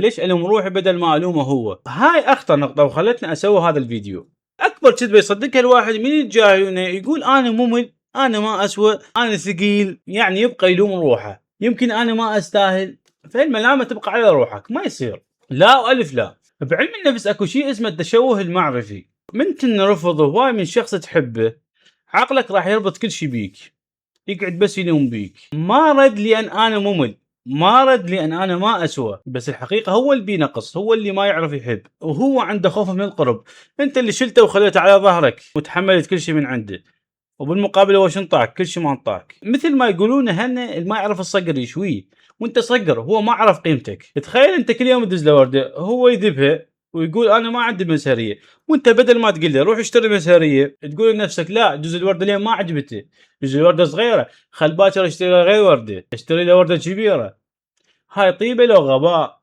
ليش الوم روحي بدل ما الومه هو؟ هاي اخطر نقطة وخلتني اسوي هذا الفيديو. اكبر كذبة يصدقها الواحد من يتجاهلنا يقول انا ممل، انا ما اسوى، انا ثقيل، يعني يبقى يلوم روحه، يمكن انا ما استاهل، فالملامة تبقى على روحك. ما يصير، لا والف لا. بعلم النفس اكو شيء اسمه التشوه المعرفي. من تنرفض هواي من شخص تحبه، عقلك راح يربط كل شيء بيك، يقعد بس يلوم بيك. ما رد لان انا ممل، ما رد لان انا ما اسوى، بس الحقيقه هو اللي بينقص، هو اللي ما يعرف يحب، وهو عنده خوف من القرب. انت اللي شلته وخليته على ظهرك وتحملت كل شيء من عنده، وبالمقابل هو شو انطاك؟ كل شيء ما انطاك. مثل ما يقولون هنا اللي ما يعرف الصقر يشويه، وانت صقر هو ما عرف قيمتك. تخيل انت كل يوم تدز له ورده، هو يذبها ويقول انا ما عندي مسهريه، وانت بدل ما تقول له روح اشتري مسهريه، تقول لنفسك لا جزء الورده لين ما عجبته، جزء الورده صغيره، خل باكر اشتري له غير ورده، اشتري له ورده كبيره. هاي طيبه لو غباء؟